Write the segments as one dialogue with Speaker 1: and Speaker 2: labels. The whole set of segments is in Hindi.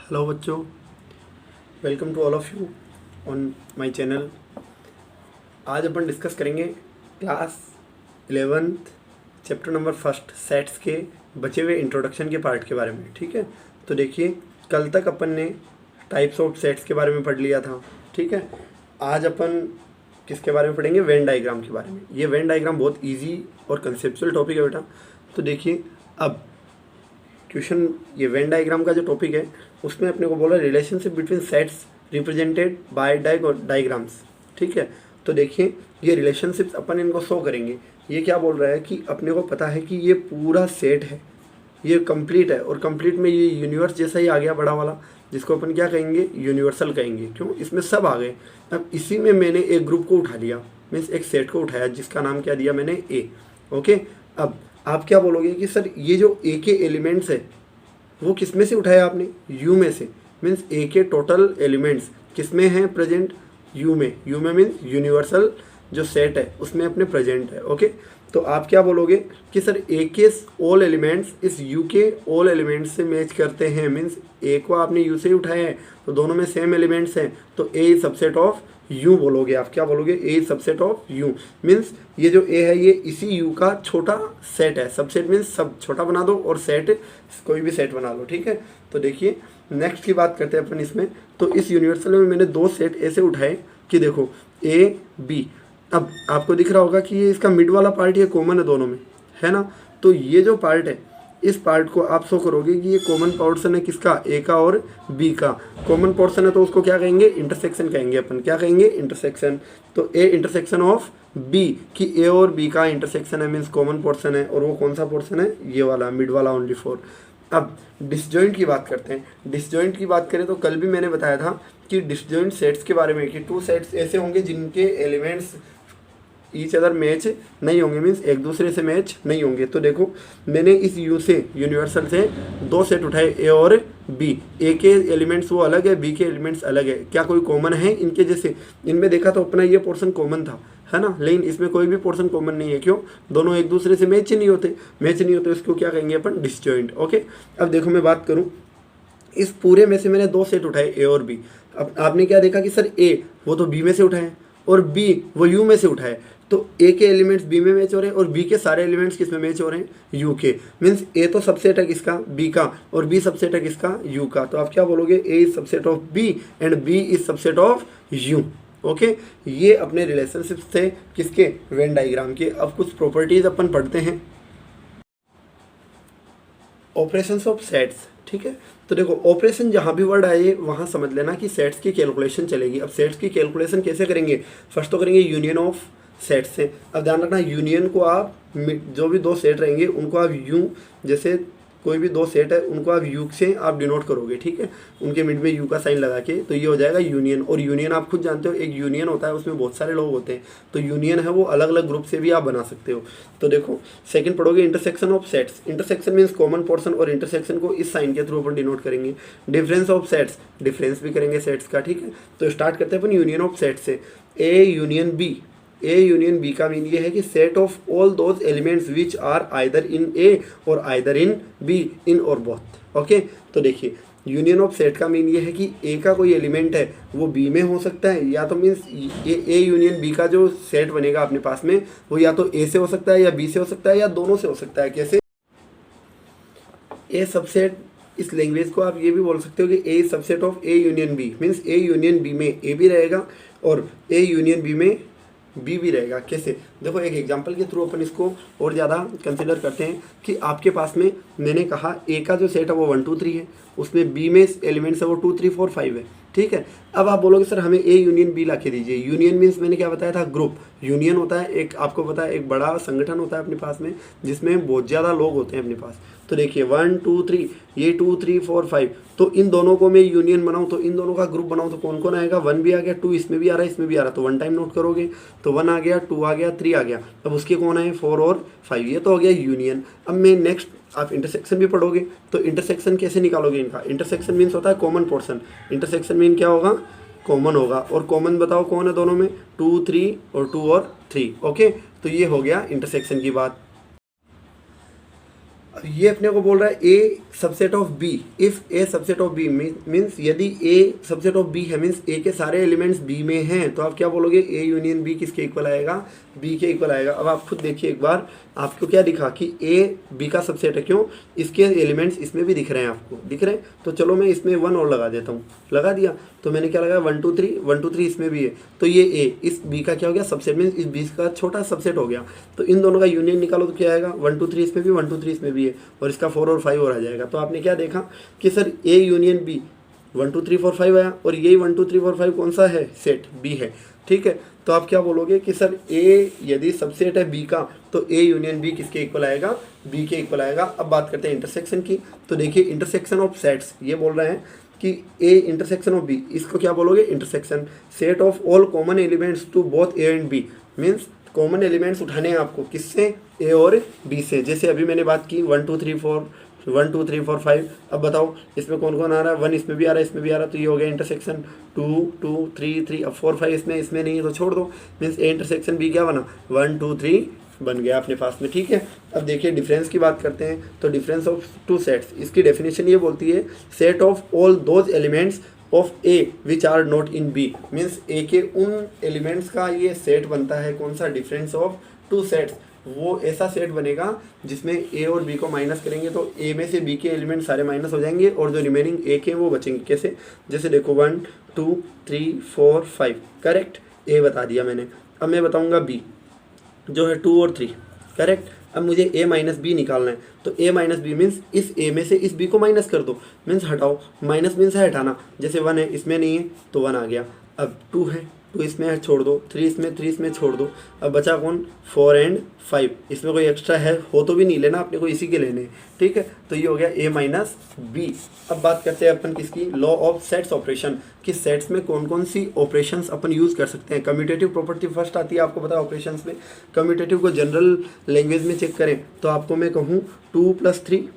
Speaker 1: हेलो बच्चों, welcome to all of you on my channel. आज अपन डिस्कस करेंगे class 11th chapter number first sets के बचे हुए इंट्रोडक्शन के पार्ट के बारे में। ठीक है, तो देखिए कल तक अपन ने टाइप्स ऑफ सेट्स के बारे में पढ़ लिया था। ठीक है, आज अपन किसके बारे में पढ़ेंगे? वेन डायग्राम के बारे में। ये वेन डायग्राम बहुत ईजी और कंसेप्चुअल टॉपिक है बेटा। तो देखिए अब क्वेश्चन, ये वेन डायग्राम का जो टॉपिक है उसमें अपने को बोला relationship between sets represented by diagrams. ठीक है, तो देखिए ये रिलेशनशिप्स अपन इनको शो करेंगे। ये क्या बोल रहा है कि अपने को पता है कि ये पूरा सेट है, ये कंप्लीट है, और कंप्लीट में ये यूनिवर्स जैसा ही आ गया बड़ा वाला, जिसको अपन क्या कहेंगे? यूनिवर्सल कहेंगे। क्यों? इसमें सब आ गए। अब इसी में मैंने एक ग्रुप को उठा लिया, मीन्स एक सेट को उठाया जिसका नाम क्या दिया मैंने? ए। ओके, अब आप क्या बोलोगे कि सर ये जो ए के एलिमेंट्स है वो किस में से उठाया आपने? यू में से। मीन्स ए के टोटल एलिमेंट्स किस में हैं प्रेजेंट? यू में। यू में मीन्स यूनिवर्सल जो सेट है उसमें अपने प्रेजेंट है। ओके, तो आप क्या बोलोगे कि सर ए के ऑल एलिमेंट्स इस यू के ऑल एलिमेंट्स से मैच करते हैं। मीन्स ए को आपने यू से ही उठाया है तो दोनों में सेम एलिमेंट्स हैं, तो A is subset of U बोलोगे आप। क्या बोलोगे? A is subset of U. Means ये जो ए है ये इसी यू का छोटा सेट है। सबसेट मीन्स सब छोटा बना दो और सेट कोई भी सेट बना लो। ठीक है, तो देखिए नेक्स्ट की बात करते हैं अपन इसमें। तो इस यूनिवर्सल में मैंने दो सेट ऐसे उठाए कि देखो ए बी। अब आपको दिख रहा होगा कि ये इसका मिड वाला पार्ट ये कॉमन है दोनों में, है ना? तो ये जो पार्ट है इस पार्ट को आप शो करोगे कि ये कॉमन पोर्शन है किसका? ए का और बी का। कॉमन पोर्शन है तो उसको क्या कहेंगे? इंटरसेक्शन कहेंगे अपन। क्या कहेंगे? इंटरसेक्शन। तो ए इंटरसेक्शन ऑफ बी, कि ए और बी का इंटरसेक्शन है, मीन्स कॉमन पोर्शन है। और वो कौन सा पोर्शन है? ये वाला मिड वाला, ओनली फोर। अब डिसजॉइंट की बात करते हैं। डिसजॉइंट की बात करें तो कल भी मैंने बताया था कि डिसजॉइंट सेट्स के बारे में कि टू सेट्स ऐसे होंगे जिनके एलिमेंट्स ईच अदर मैच नहीं होंगे, मीन्स एक दूसरे से मैच नहीं होंगे। तो देखो मैंने इस यू से, यूनिवर्सल से दो सेट उठाए, ए और बी। ए के एलिमेंट्स वो अलग है, बी के एलिमेंट्स अलग है। क्या कोई कॉमन है इनके? जैसे इनमें देखा तो अपना ये पोर्शन कॉमन था, है ना? लेकिन इसमें कोई भी पोर्शन कॉमन नहीं है। क्यों? दोनों एक दूसरे से मैच नहीं होते। मैच नहीं होते इसको क्या कहेंगे अपन? डिसजॉइंट। ओके, अब देखो मैं बात करूँ, इस पूरे में से मैंने दो सेट उठाए, ए और बी। अब आपने क्या देखा कि सर ए वो तो बी में से उठाए और बी वो यू में से उठाए। तो ए के एलिमेंट्स बी में मैच हो रहे हैं और बी के सारे एलिमेंट्स किस में मैच हो रहे हैं? यू के। मीन्स ए तो सबसेट है किसका? बी का, और बी सबसेट है किसका? यू का। तो आप क्या बोलोगे? A is subset of B and B is subset of U. Okay, ये अपने रिलेशनशिप थे किसके? वेन डायग्राम के। अब कुछ प्रॉपर्टीज अपन पढ़ते हैं। Operations of sets. ठीक है, तो देखो ऑपरेशन जहाँ भी वर्ड आए वहाँ समझ लेना कि सेट्स की कैलकुलेशन चलेगी। अब सेट्स की कैलकुलेशन कैसे करेंगे? फर्स्ट तो करेंगे यूनियन ऑफ सेट्स से। अब ध्यान रखना यूनियन को आप जो भी दो सेट रहेंगे उनको आप यू, जैसे कोई भी दो सेट है उनको आप यू से आप डिनोट करोगे। ठीक है, उनके मिड में यू का साइन लगा के, तो ये हो जाएगा यूनियन। और यूनियन आप खुद जानते हो, एक यूनियन होता है उसमें बहुत सारे लोग होते हैं, तो यूनियन है वो अलग अलग ग्रुप से भी आप बना सकते हो। तो देखो सेकंड पढ़ोगे intersection of sets. Intersection means common portion, और इंटरसेक्शन को इस साइन के थ्रू अपन डिनोट करेंगे। डिफरेंस ऑफ सेट्स, डिफरेंस भी करेंगे सेट्स का। ठीक है, तो स्टार्ट करते हैं अपन यूनियन ऑफ सेट्स से। A union B. A union B का मीन ये है कि set of all those elements which are either in A और आइदर इन बी, इन और बोथ। ओके, तो देखिए यूनियन ऑफ सेट का मीन ये है कि ए का कोई एलिमेंट है वो बी में हो सकता है, या तो मीन्स ए यूनियन बी का जो सेट बनेगा अपने पास में वो या तो ए से हो सकता है या बी से हो सकता है या दोनों से हो सकता है। कैसे? ए सबसेट, इस लैंग्वेज को आप ये भी बोल सकते हो कि A subset of A union B. Means A union B में ए भी रहेगा और ए यूनियन बी में बी भी रहेगा। कैसे? देखो एक एग्जांपल के थ्रू अपन इसको और ज़्यादा कंसिडर करते हैं कि आपके पास में मैंने कहा ए का जो सेट है वो 1 2 3 है, उसमें बी में एलिमेंट्स है वो 2 3 4 5 है। ठीक है, अब आप बोलोगे सर हमें ए यूनियन बी ला के दीजिए। यूनियन मीन्स मैंने क्या बताया था? ग्रुप। यूनियन होता है एक, आपको पता है एक बड़ा संगठन होता है अपने पास में जिसमें बहुत ज़्यादा लोग होते हैं अपने पास। तो देखिए 1 2 3, ये 2 3 4 5, तो इन दोनों को मैं यूनियन बनाऊं तो इन दोनों का ग्रुप बनाऊं तो कौन कौन आएगा? 1 भी आ गया, 2 इसमें भी आ रहा है, इसमें भी आ रहा है, तो 1 टाइम नोट करोगे तो 1 आ गया, 2 आ गया, 3 आ गया। अब उसके कौन आए? 4 और 5, ये तो हो गया यूनियन। अब मैं नेक्स्ट आप इंटरसेक्शन भी पढ़ोगे तो इंटरसेक्शन कैसे निकालोगे इनका? इंटरसेक्शन मीन्स होता है कॉमन पोर्शन। इंटरसेक्शन मीन क्या होगा? कॉमन होगा। और कॉमन बताओ कौन है दोनों में? 2 3 और 2 और 3। ओके, तो ये हो गया इंटरसेक्शन की बात। अब ये अपने को बोल रहा है A subset of B, if A subset of B means यदि ए सबसेट ऑफ बी है मीन्स ए के सारे एलिमेंट्स बी में हैं, तो आप क्या बोलोगे ए यूनियन बी किसके इक्वल आएगा, बी के इक्वल आएगा। अब आप खुद देखिए एक बार, आपको क्या दिखा कि ए बी का सबसेट है, क्यों, इसके एलिमेंट्स इसमें भी दिख रहे हैं, आपको दिख रहे हैं। तो चलो मैं इसमें 1 और लगा देता हूँ, लगा दिया, तो मैंने क्या लगाया 1 2 3, 1 2 3 इसमें भी है, तो ये ए इस बी का क्या हो गया सबसेट, मीन्स इस बी का छोटा सबसेट हो गया। तो इन दोनों का यूनियन निकालो तो क्या आएगा 1 2 3 इसमें भी, 1 2 3 इसमें भी है, और इसका 4 और 5 और आ जाएगा। तो आपने क्या देखा कि सर ए यूनियन बी 1 2 3 4 5 आया, और यही 1 2 3 4 5 कौन सा है, सेट बी है, ठीक है। तो आप क्या बोलोगे कि सर ए यदि सबसेट है बी का, तो ए यूनियन बी किसके इक्वल आएगा, बी के इक्वल आएगा। अब बात करते हैं इंटरसेक्शन की, तो देखिए इंटरसेक्शन ऑफ सेट्स, ये बोल रहे हैं कि ए इंटरसेक्शन ऑफ बी, इसको क्या बोलोगे, intersection set of all common elements to both A and B, means common elements उठाने हैं आपको, किससे, ए और बी से। जैसे अभी मैंने बात की 1 2 3 4, 1 2 3 4 5, अब बताओ इसमें कौन कौन आ रहा है, 1 इसमें भी आ रहा है, इसमें भी आ रहा है, तो ये हो गया इंटरसेक्शन 2 2 3 3, अब 4 5 इसमें नहीं है तो छोड़ दो, मीन्स ए इंटरसेक्शन बी क्या बना 1 2 3 बन गया अपने पास में, ठीक है। अब देखिए डिफरेंस की बात करते हैं, तो डिफरेंस ऑफ टू सेट्स, इसकी डेफिनेशन ये बोलती है set of all those elements of A which are not in B, means A के उन एलिमेंट्स का ये सेट बनता है, कौन सा, डिफरेंस ऑफ टू सेट्स, वो ऐसा सेट बनेगा जिसमें ए और बी को माइनस करेंगे तो ए में से बी के एलिमेंट सारे माइनस हो जाएंगे, और जो रिमेनिंग ए के वो बचेंगे। कैसे, जैसे देखो 1 2 3 4 5, करेक्ट, ए बता दिया मैंने। अब मैं बताऊंगा बी जो है 2 और 3, करेक्ट। अब मुझे a माइनस बी निकालना है, तो a माइनस बी मीन्स इस a में से इस b को माइनस कर दो, मीन्स हटाओ, माइनस मीन्स है हटाना, जैसे 1 है इसमें नहीं है तो 1 आ गया। अब 2 है, 2 इसमें है छोड़ दो, 3 इसमें, 3 इसमें छोड़ दो, अब बचा कौन, 4 एंड 5, इसमें कोई एक्स्ट्रा है हो तो भी नहीं लेना, अपने को इसी के लेने हैं, ठीक है। तो ये हो गया a माइनस बी। अब बात करते हैं अपन किसकी, लॉ ऑफ सेट्स ऑपरेशन, कि सेट्स में कौन कौन सी ऑपरेशंस अपन यूज़ कर सकते हैं। कम्यूटेटिव प्रॉपर्टी फर्स्ट आती है, आपको पता है ऑपरेशंस में। कम्यूटेटिव को जनरल लैंग्वेज में चेक करें तो आपको मैं कहूँ 2 + 3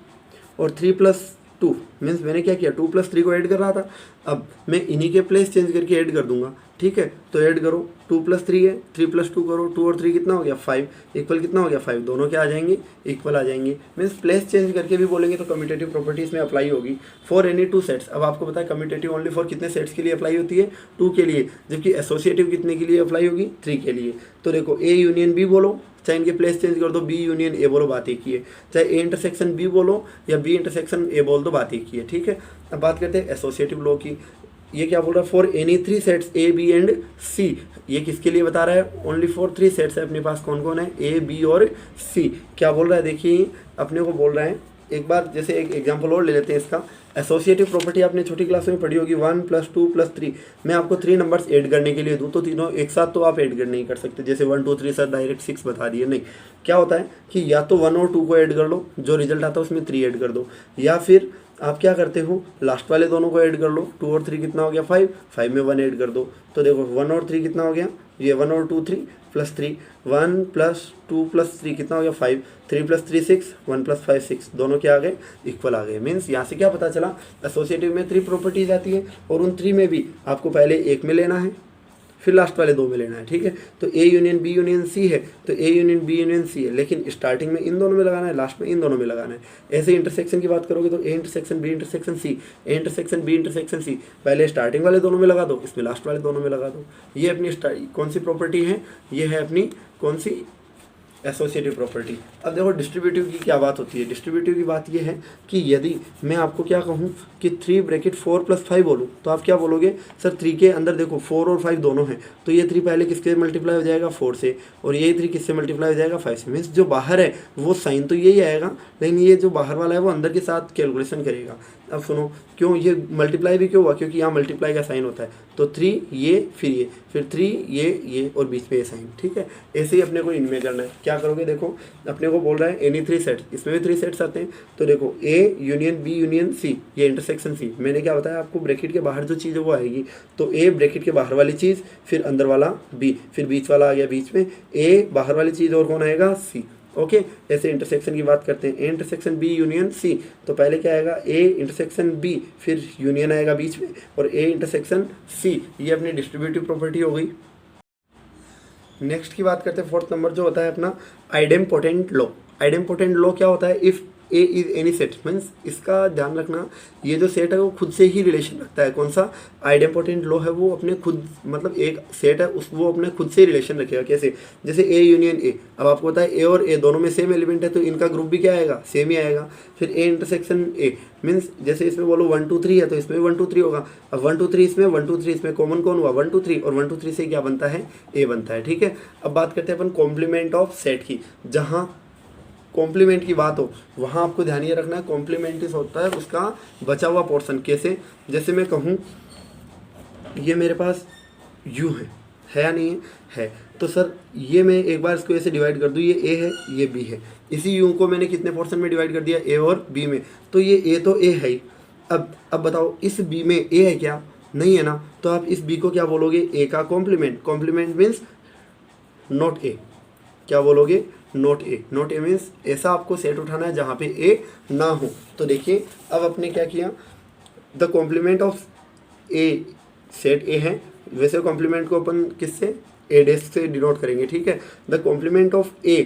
Speaker 1: और 3 + 2, मीन्स मैंने क्या किया 2 + 3 को ऐड कर रहा था, अब मैं इन्हीं के प्लेस चेंज करके ऐड कर दूंगा, ठीक है। तो ऐड करो 2 + 3 है, 3 + 2 करो, 2 और 3 कितना हो गया 5, इक्वल कितना हो गया 5, दोनों क्या आ जाएंगे, इक्वल आ जाएंगे। मीन्स प्लेस चेंज करके भी बोलेंगे तो कम्यूटेटिव प्रॉपर्टी इसमें अप्लाई होगी फॉर एनी 2 सेट्स। अब आपको पता है कम्यूटेटिव ओनली फॉर कितने सेट्स के लिए अप्लाई होती है, 2 के लिए, जबकि एसोसिएटिव कितने के लिए अप्लाई होगी, 3 के लिए। तो देखो ए यूनियन बी बोलो, चाहे इनके प्लेस चेंज कर दो, बी यूनियन ए बोलो, बात एक ही है, चाहे ए इंटरसेक्शन बी बोलो या बी इंटरसेक्शन ए बोल दो, बात एक ही है, ठीक है। अब बात करते हैं एसोसिएटिव लॉ की, ये क्या बोल रहा है, for any 3 sets A B and C, ये किसके लिए बता रहा है, ओनली फॉर 3 सेट्स है अपने पास, कौन कौन है, ए बी और सी। क्या बोल रहा है, देखिए अपने को बोल रहा है, एक बार जैसे एक एग्जांपल और ले लेते हैं इसका। एसोसिएटिव प्रॉपर्टी आपने छोटी क्लास में पढ़ी होगी, 1 + 2 + 3, मैं आपको 3 नंबर्स ऐड करने के लिए दूँ तो तीनों एक साथ तो आप ऐड कर नहीं कर सकते, जैसे 1 2 3 सर डायरेक्ट 6 बता दिए, नहीं। क्या होता है कि या तो 1 और 2 को ऐड कर लो, जो रिजल्ट आता है उसमें 3 ऐड कर दो, या फिर आप क्या करते हो लास्ट वाले दोनों को ऐड कर लो, 2 और 3 कितना हो गया 5, 5 में 1 ऐड कर दो, तो देखो 1 और 3 कितना हो गया, ये 1 और 2 3 + 3, 1 + 2 + 3 कितना हो गया 5, 3 + 3 6, 1 + 5 6, दोनों क्या आ गए, इक्वल आ गए। मीन्स यहाँ से क्या पता चला, एसोसिएटिव में 3 प्रॉपर्टीज आती है, और उन 3 में भी आपको पहले एक में लेना है, फिर लास्ट वाले 2 में लेना है, ठीक है। तो A union B union C है, तो A union B union C है, लेकिन स्टार्टिंग में इन दोनों में लगाना है, लास्ट में इन दोनों में लगाना है। ऐसे इंटरसेक्शन की बात करोगे तो A intersection B intersection C, A intersection B intersection C, पहले स्टार्टिंग वाले दोनों में लगा दो, इसमें लास्ट वाले दोनों में लगा दो। ये अपनी कौन सी प्रॉपर्टी है, ये है अपनी कौन सी, एसोसिएटिव प्रॉपर्टी। अब देखो डिस्ट्रीब्यूटिव की क्या बात होती है, डिस्ट्रीब्यूटिव की बात ये है कि यदि मैं आपको क्या कहूँ कि 3 × 4 + 5 बोलूँ, तो आप क्या बोलोगे, सर 3 के अंदर देखो 4 और 5 दोनों हैं, तो ये 3 पहले किसके मल्टीप्लाई हो जाएगा 4 से, और ये 3 किससे मल्टीप्लाई हो जाएगा 5 से। मीन्स जो बाहर है वो साइन तो यही आएगा, लेकिन ये जो बाहर वाला है वो अंदर के साथ कैलकुलेशन करेगा। अब सुनो क्यों ये मल्टीप्लाई भी क्यों हुआ, क्योंकि यहाँ मल्टीप्लाई का साइन होता है, तो 3 ये फिर 3 ये और बीच में ये साइन, ठीक है। ऐसे ही अपने को इनमें करना है, क्या करोगे, देखो अपने को बोल रहा है एनी 3 सेट्स, इसमें भी 3 सेट्स आते हैं, तो देखो A union B union C, ये इंटरसेक्शन सी, मैंने क्या बताया आपको, ब्रैकेट के बाहर जो चीज़ है वो आएगी, तो ए ब्रैकेट के बाहर वाली चीज़, फिर अंदर वाला बी, फिर बीच वाला आ गया बीच में, ए बाहर वाली चीज़ और कौन आएगा सी, ओके। ऐसे इंटरसेक्शन की बात करते हैं, A intersection B union C, तो पहले क्या आएगा ए इंटरसेक्शन बी, फिर यूनियन आएगा बीच में, और ए इंटरसेक्शन सी, ये अपनी डिस्ट्रीब्यूटिव प्रॉपर्टी हो गई। नेक्स्ट की बात करते हैं 4th नंबर, जो होता है अपना आइडेम्पोटेंट लॉ। आइडेम्पोटेंट लॉ क्या होता है, if A is any set means इसका ध्यान रखना, ये जो सेट है वो खुद से ही रिलेशन रखता है। कौन सा आइडेम्पोटेंट लॉ है वो अपने खुद, मतलब एक सेट है उस वो अपने खुद से रिलेशन रखेगा। कैसे? जैसे ए यूनियन ए, अब आपको पता है ए और ए दोनों में सेम एलिमेंट है तो इनका ग्रुप भी क्या आएगा? सेम ही आएगा। फिर ए इंटरसेक्शन ए मीन्स जैसे इसमें बोलो 1 2 3 है तो इसमें 1 2 3 होगा। अब 1 2 3 इसमें 1 2 3 इसमें कॉमन कौन हुआ? 1 2 3, और 1 2 3 से क्या बनता है? ए बनता है। ठीक है, अब बात करते हैं अपन कॉम्प्लीमेंट ऑफ सेट की। जहाँ कॉम्प्लीमेंट की बात हो वहाँ आपको ध्यान ये रखना है कॉम्प्लीमेंट होता है उसका बचा हुआ पोर्शन। कैसे? जैसे मैं कहूँ ये मेरे पास यू है या नहीं है, तो सर ये मैं एक बार इसको ऐसे डिवाइड कर दूँ, ये ए है ये बी है, इसी यू को मैंने कितने पोर्शन में डिवाइड कर दिया? ए और बी में, तो ये ए तो ए है ही। अब बताओ इस बी में ए है क्या? नहीं है ना, तो आप इस बी को क्या बोलोगे? ए का complement. Complement means not A, क्या बोलोगे? Not A. Not A means ऐसा आपको सेट उठाना है जहाँ पे ए ना हो। तो देखिए अब आपने क्या किया, the complement of A set A है, वैसे कॉम्प्लीमेंट को अपन किससे? ए डैश से डिनोट करेंगे। ठीक है, the complement of A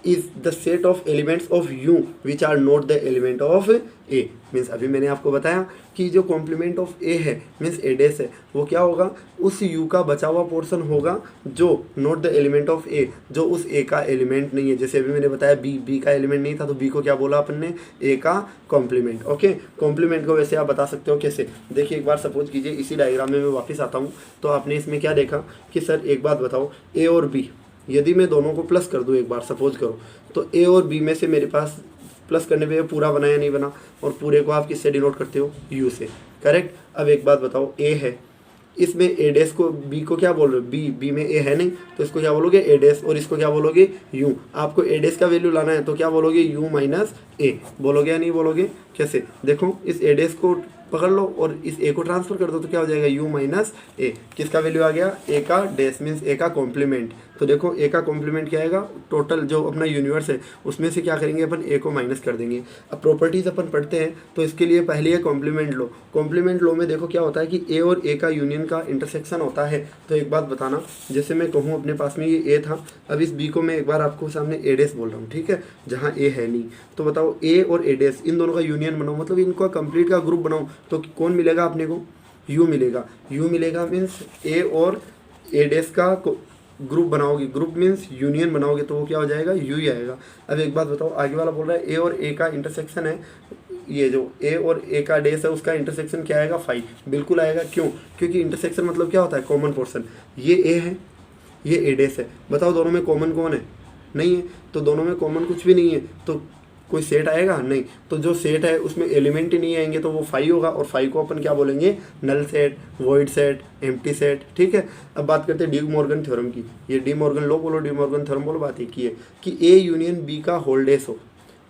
Speaker 1: is the set of elements of U which are not the element of A. Means अभी मैंने आपको बताया कि जो कॉम्प्लीमेंट ऑफ ए है मीन्स ए डैश है, वो क्या होगा? उस यू का बचा हुआ पोर्शन होगा जो नॉट द एलिमेंट ऑफ ए, जो उस ए का एलिमेंट नहीं है। जैसे अभी मैंने बताया बी का एलिमेंट नहीं था तो बी को क्या बोला अपन ने? ए का कॉम्प्लीमेंट। ओके, कॉम्प्लीमेंट को वैसे आप बता सकते हो कैसे? देखिए एक बार सपोज कीजिए इसी डायग्राम में मैं वापस आता हूँ, तो आपने इसमें क्या देखा कि सर एक बात बताओ, ए और बी यदि मैं दोनों को प्लस कर दूं, एक बार सपोज करो, तो ए और बी में से मेरे पास प्लस करने पे पूरा बना या नहीं बना? और पूरे को आप किससे डिनोट करते हो? यू से। करेक्ट। अब एक बात बताओ, ए है, इसमें ए डैश को बी को क्या बोल रहे हो? बी में ए है नहीं तो इसको क्या बोलोगे? ए डैश, और इसको क्या बोलोगे? यू। आपको ए डैश का वैल्यू लाना है तो क्या बोलोगे? यू माइनस ए। बोलोगे या नहीं बोलोगे? कैसे? देखो इस ए डैश को पकड़ लो और इस ए को ट्रांसफर कर दो तो क्या हो जाएगा? यू माइनस ए। किसका वैल्यू आ गया? ए का डैश मीन्स ए का कॉम्प्लीमेंट। तो देखो ए का कॉम्प्लीमेंट क्या आएगा? टोटल जो अपना यूनिवर्स है उसमें से क्या करेंगे अपन? ए को माइनस कर देंगे। अब प्रॉपर्टीज अपन पढ़ते हैं तो इसके लिए पहले है कॉम्प्लीमेंट लो। कॉम्प्लीमेंट लो में देखो क्या होता है कि ए और ए का यूनियन का इंटरसेक्शन होता है। तो एक बात बताना, जैसे मैं कहूँ अपने पास में ये ए था, अब इस बी को मैं एक बार आपको सामने ए डैश बोल रहा हूँ, ठीक है, जहाँ ए है नहीं। तो बताओ ए और ए डैश इन दोनों का यूनियन बनाओ, मतलब इनका कंप्लीट का ग्रुप बनाओ, तो कौन मिलेगा अपने को? यू मिलेगा। यू मिलेगा मीन्स ए और ए डैश का ग्रुप बनाओगे, ग्रुप मीन्स यूनियन बनाओगे तो वो क्या हो जाएगा? यू ही आएगा। अब एक बात बताओ, आगे वाला बोल रहा है ए और ए का इंटरसेक्शन है, ये जो ए और ए का डैश है उसका इंटरसेक्शन क्या आएगा? 5। बिल्कुल आएगा। क्यों? क्योंकि इंटरसेक्शन मतलब क्या होता है? Common portion. ये ए है ये ए डैश है, बताओ दोनों में कॉमन कौन है? नहीं है, तो दोनों में कॉमन कुछ भी नहीं है तो कोई सेट आएगा? नहीं। तो जो सेट है उसमें एलिमेंट ही नहीं आएंगे तो वो 5 होगा, और 5 को अपन क्या बोलेंगे? Null set, void set, empty set. ठीक है, अब बात करते हैं डी मॉर्गन थ्योरम की। ये डी मॉर्गन लॉ बोलो, डी मॉर्गन थ्योरम बोलो, बात एक ही है कि ए यूनियन बी का होल डैश हो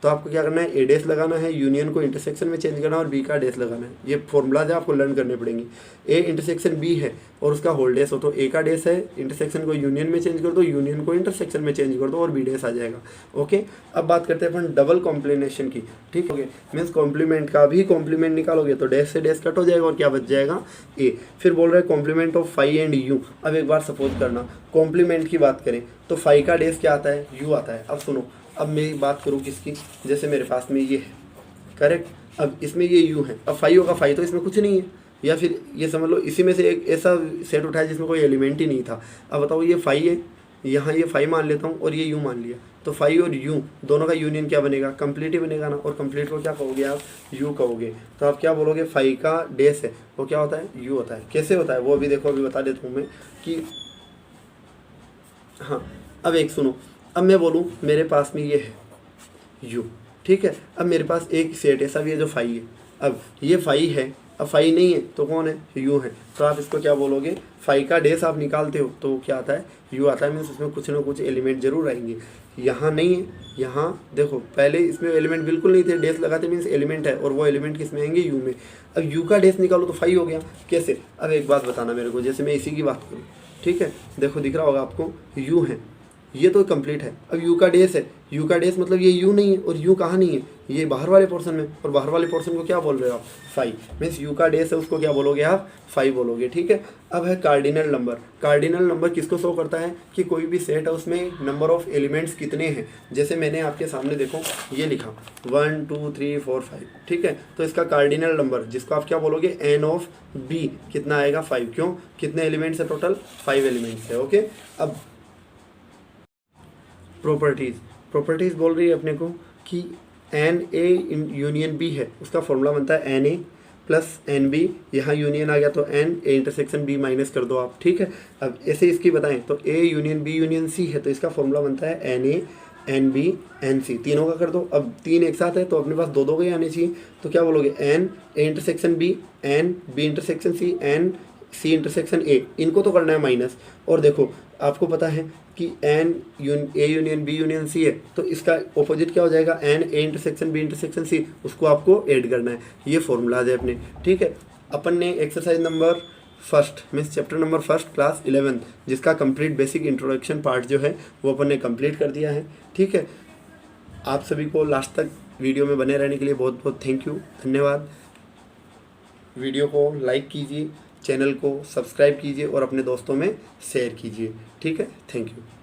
Speaker 1: तो आपको क्या करना है? ए डैश लगाना है, यूनियन को इंटरसेक्शन में चेंज करना है और बी का डैश लगाना है। ये फॉर्मूलाज आपको लर्न करने पड़ेंगे। ए इंटरसेक्शन बी है और उसका होल डैश हो तो ए का डैश है, इंटरसेक्शन को यूनियन में चेंज कर दो, यूनियन को इंटरसेक्शन में चेंज कर दो और बी डैश आ जाएगा। ओके, अब बात करते हैं अपन डबल कॉम्प्लीमेंटेशन की। ठीक है, मीन्स कॉम्प्लीमेंट का भी कॉम्प्लीमेंट निकालोगे तो डैश से डैश कट हो जाएगा और क्या बच जाएगा? ए। फिर बोल रहे हैं कॉम्प्लीमेंट ऑफ 5 एंड यू। अब एक बार सपोज करना कॉम्प्लीमेंट की बात करें तो 5 का डैश क्या आता है? यू आता है। अब सुनो, अब मैं बात करूँ किसकी? जैसे मेरे पास में ये है, करेक्ट, अब इसमें ये यू है, अब 5 होगा, 5 तो इसमें कुछ नहीं है, या फिर ये समझ लो इसी में से एक ऐसा सेट उठाया जिसमें कोई एलिमेंट ही नहीं था। अब बताओ ये 5 है, यहाँ ये 5 मान लेता हूँ और ये यू मान लिया, तो 5 और यू दोनों का यूनियन क्या बनेगा? कंप्लीट ही बनेगा ना, और कंप्लीट को क्या कहोगे आप? यू कहोगे। तो आप क्या बोलोगे? 5 का डैश है वो क्या होता है? यू होता है। कैसे होता है वो अभी देखो, अभी बता देता हूँ मैं कि हाँ। अब एक सुनो, अब मैं बोलूँ मेरे पास में ये है यू, ठीक है, अब मेरे पास एक सेट ऐसा भी है जो 5 है। अब ये 5 है, अब 5 नहीं है तो कौन है? यू है। तो आप इसको क्या बोलोगे? 5 का डैश आप निकालते हो तो क्या आता है? यू आता है। मीन्स उसमें कुछ ना कुछ एलिमेंट जरूर आएंगे। यहाँ नहीं है, यहाँ देखो पहले इसमें एलिमेंट बिल्कुल नहीं थे, डैश लगाते मीन्स एलिमेंट है, और वो एलिमेंट किस में आएंगे? यू में। अब यू का डैश निकालो तो 5 हो गया। कैसे? अब एक बात बताना मेरे को, जैसे मैं इसी की बात करूँ, ठीक है, देखो दिख रहा होगा आपको, यू है, ये तो कंप्लीट है। अब यू का डेस है, यू का डेस मतलब ये यू नहीं है, और यू कहाँ नहीं है, ये बाहर वाले पोर्शन में, और बाहर वाले पोर्शन को क्या बोल रहे हो आप, 5, मीन्स यू का डेस है उसको क्या बोलोगे आप, 5 बोलोगे, ठीक है। अब है कार्डिनल नंबर। कार्डिनल नंबर किसको शो करता है कि कोई भी सेट है उसमें नंबर ऑफ एलिमेंट्स कितने हैं। जैसे मैंने आपके सामने देखो ये लिखा 1 2 3 4 5, ठीक है। तो इसका कार्डिनल नंबर जिसको आप क्या बोलोगे, एन ऑफ बी कितना आएगा, 5। क्यों, कितने एलिमेंट्स है टोटल, 5 एलिमेंट्स है, ओके। अब प्रॉपर्टीज़ बोल रही है अपने को कि एन ए यूनियन बी है, उसका फॉर्मूला बनता है n A plus n B. यहाँ यूनियन आ गया तो n A intersection B minus कर दो आप, ठीक है। अब ऐसे इसकी बताएं तो A union B union C है, तो इसका फॉर्मूला बनता है n A n B n C, तीनों का कर दो। अब 3 एक साथ है तो अपने पास 2 के आने चाहिए, तो क्या बोलोगे, n A intersection B, n B intersection C, n C intersection A, इनको तो करना है माइनस। और देखो आपको पता है कि n A union B union C है, तो इसका ऑपोजिट क्या हो जाएगा, n A intersection B intersection C, उसको आपको ऐड करना है। ये फॉर्मूलाज है अपने, ठीक है। अपन ने exercise number first means chapter number first class 11 जिसका कंप्लीट बेसिक इंट्रोडक्शन पार्ट जो है वो अपन ने कंप्लीट कर दिया है, ठीक है। आप सभी को लास्ट तक वीडियो में बने रहने के लिए बहुत बहुत थैंक यू, धन्यवाद। वीडियो को लाइक कीजिए, चैनल को सब्सक्राइब कीजिए और अपने दोस्तों में शेयर कीजिए, ठीक है। Thank you.